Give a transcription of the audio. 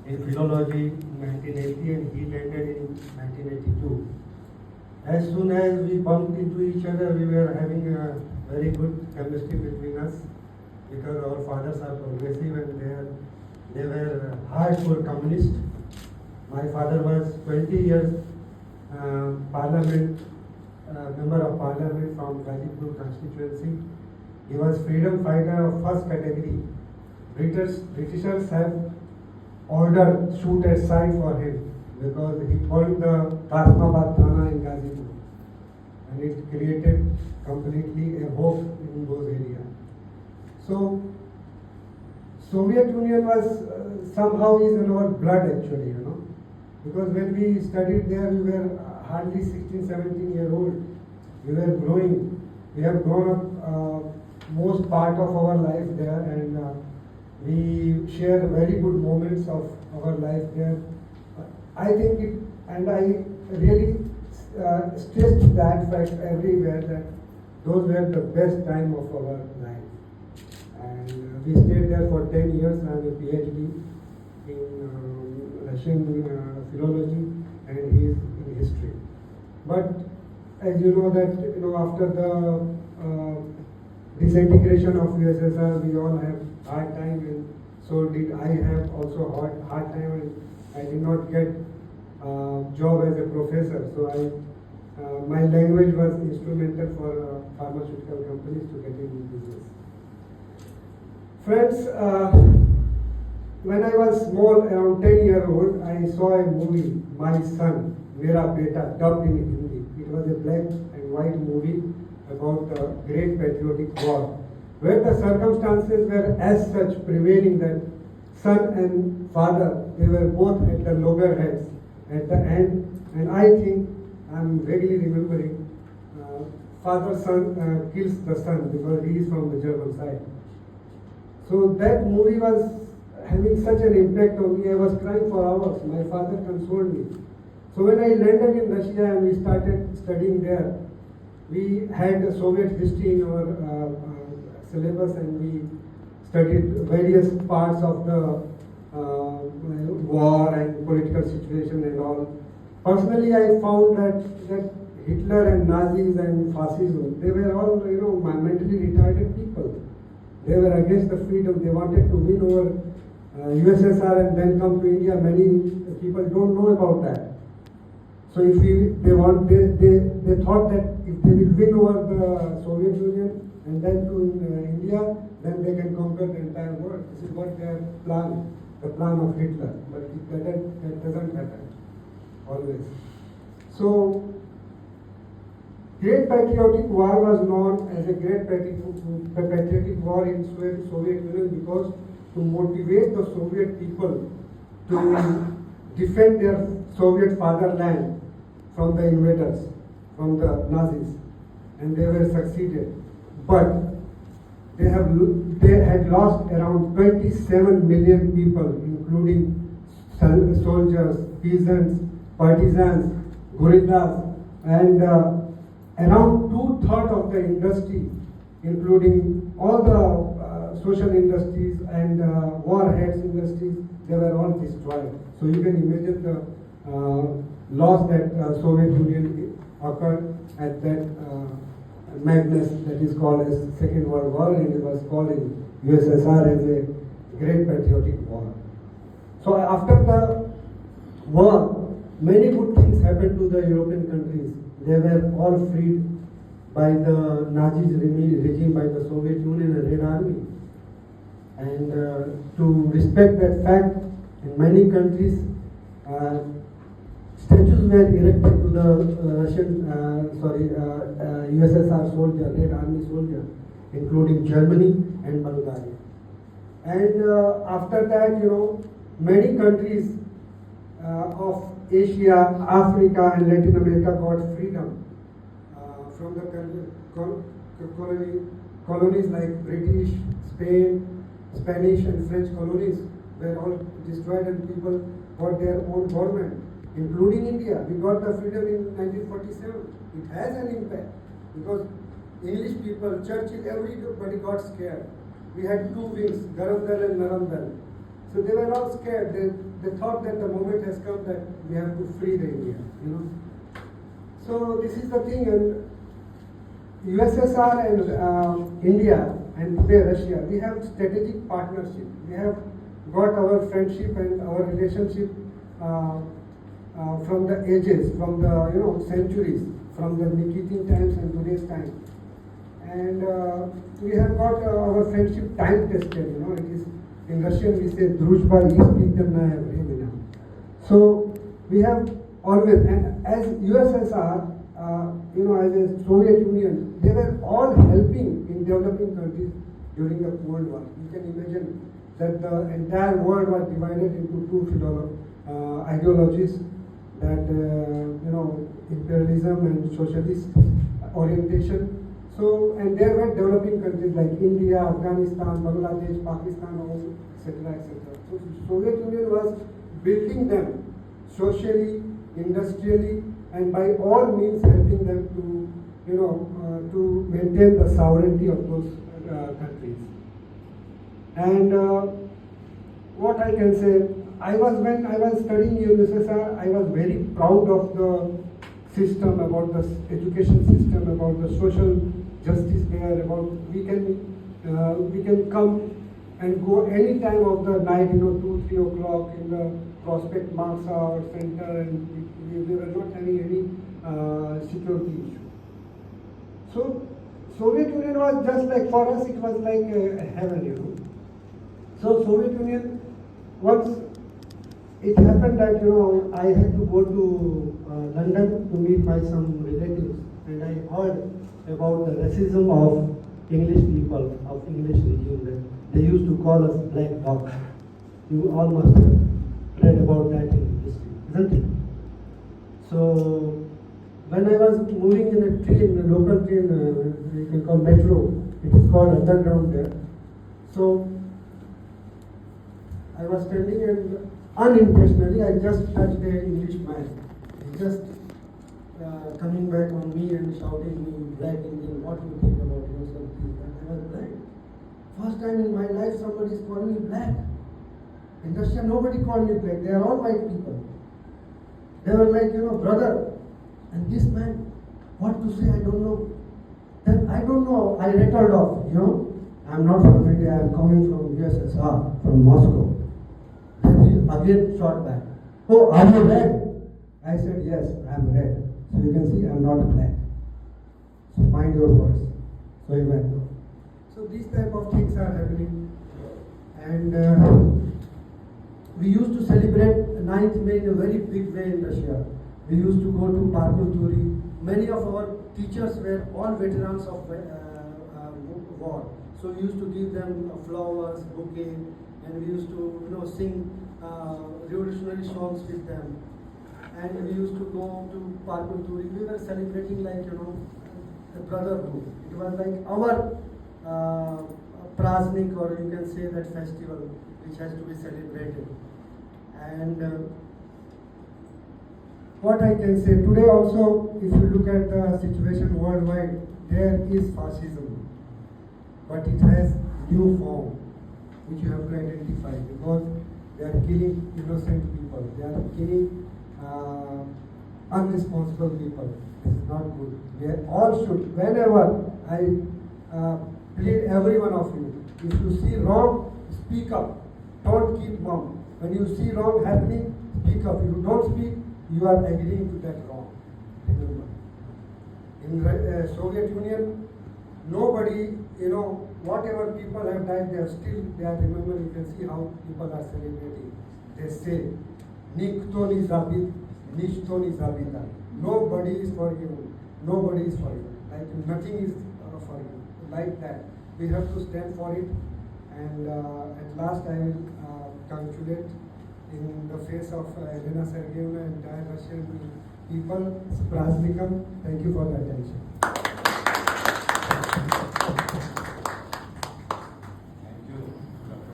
in philology in 1980 and he landed in 1982. As soon as we bumped into each other, we were having a very good chemistry between us because our fathers are progressive and they were hardcore communists. My father was 20 years member of parliament from Gazipur constituency. He was freedom fighter of first category. Britishers have ordered shoot at sight for him because he called the Kasmabad Thana in Gazipur, and it created completely a hope in those areas. So Soviet Union was somehow is in our blood actually, because when we studied there, we were hardly 16, 17 years old. We were growing. We have grown up most part of our life there, and we share very good moments of our life there. I think it, and I really stressed that fact everywhere that those were the best time of our life. And we stayed there for 10 years. I have a PhD in Russian philology, and he is in history. But as you know that after the disintegration of USSR, we all have hard time, and so did I have also hard time, and I did not get job as a professor. So my language was instrumental for pharmaceutical companies to get into business. Friends, when I was small, around 10 years old, I saw a movie, My Son, Mera Beta, dubbed in Hindi. It was a black and white movie about the Great Patriotic War, where the circumstances were as such prevailing that son and father, they were both at the loggerheads at the end, and I think, I'm vaguely remembering, father son kills the son because he is from the German side. So that movie was having such an impact on me. I was crying for hours. My father consoled me. So when I landed in Russia and we started studying there, we had Soviet history in our syllabus, and we studied various parts of the war and political situation and all. Personally, I found that Hitler and Nazis and fascism, they were all mentally retarded people. They were against the freedom. They wanted to win over USSR and then come to India. Many people don't know about that. So if they thought that if they will win over the Soviet Union and then to India, then they can conquer the entire world. This is what their plan, the plan of Hitler. But that doesn't happen always. So Great Patriotic War was known as a Great Patriotic War in Soviet Union because to motivate the Soviet people to defend their Soviet fatherland from the invaders, from the Nazis, and they were succeeded. But they had lost around 27 million people, including soldiers, peasants, partisans, guerrillas, and around 2/3 of the industry, including all the social industries and warheads industries, they were all destroyed. So you can imagine the loss that Soviet Union occurred at that madness that is called as Second World War, and it was called in USSR as a Great Patriotic War. So after the war, many good things happened to the European countries. They were all freed by the Nazi regime, by the Soviet Union and Red Army. And to respect that fact, in many countries, statues were erected to the USSR soldier, Red Army soldier, including Germany and Bulgaria. And after that, many countries of Asia, Africa, and Latin America got freedom from the colonies like British, Spain, Spanish, and French colonies were all destroyed, and people got their own government, including India. We got the freedom in 1947. It has an impact because English people, Churchill, everybody got scared. We had two wings, Garam Dal and Naram Dal. So they were all scared. They thought that the moment has come that we have to free the India, you know. So this is the thing, and USSR and India and today Russia, we have strategic partnership. We have got our friendship and our relationship from the ages, from the centuries, from the Nikitin times and today's time. And we have got our friendship time tested. It is in Russian we say "Druzhba испытанная временем." So we have always, and as USSR, as a Soviet Union, they were all helping in developing countries during the Cold War. You can imagine that the entire world was divided into two ideologies, that imperialism and socialist orientation. So, and there were developing countries like India, Afghanistan, Bangladesh, Pakistan, etc., etc. So, Soviet Union was building them socially, industrially, and by all means helping them to maintain the sovereignty of those countries. And what I can say, when I was studying in USSR, I was very proud of the system, about the education system, about the social justice there, about we can come and go any time of the night, 2-3 o'clock in the Prospect Marsa or center, and we were not having any security issue. So Soviet Union was just like, for us it was like heaven, So Soviet Union, once it happened that I had to go to London to meet some relatives, and I heard about the racism of English people, of English region. They used to call us black dogs. You all must have read about that in history, isn't it? So when I was moving in a train, a local train, you can call metro, it is called underground there. So I was standing and unintentionally I just touched the English man. He just coming back on me and shouting me, "Black Indian, what do you think about yourself?" And I was black. First time in my life somebody is calling me black. In Russia nobody called me black, they are all white people. They were like, brother. And this man, what to say, I don't know. Then I don't know, I rattled off, I'm not from India, I'm coming from USSR, from Moscow. Then he again shot back. "Oh, are you red?" I said, "Yes, I'm red. So you can see I'm not black. So mind your words." So he went on. So these type of things are happening. And we used to celebrate 9th May in a very big way in Russia. We used to go to Parkulturi. Many of our teachers were all veterans of war. So we used to give them flowers, bouquet, and we used to sing revolutionary songs with them. And we used to go to Parkulturi. We were celebrating like the brotherhood. It was like our praznik, or you can say that festival which has to be celebrated. And what I can say today also, if you look at the situation worldwide, there is fascism, but it has new form which you have to identify, because they are killing innocent people, they are killing unresponsible people. This is not good. We all should, whenever I plead every one of you, if you see wrong, speak up, don't keep mum. When you see wrong happening, speak up. If you don't speak, you are agreeing to that wrong. Remember, in Soviet Union, nobody, whatever people have died, they are remembering. You can see how people are celebrating. They say, "Nikto ni zabit, nishto ni zabita." Nobody is forgiven. Nobody is forgiven. Like nothing is forgiven. Like that, we have to stand for it. And at last, I will conclude in the face of Elena Sergeyevna and entire Russian people. Praznikam. Thank you for the attention.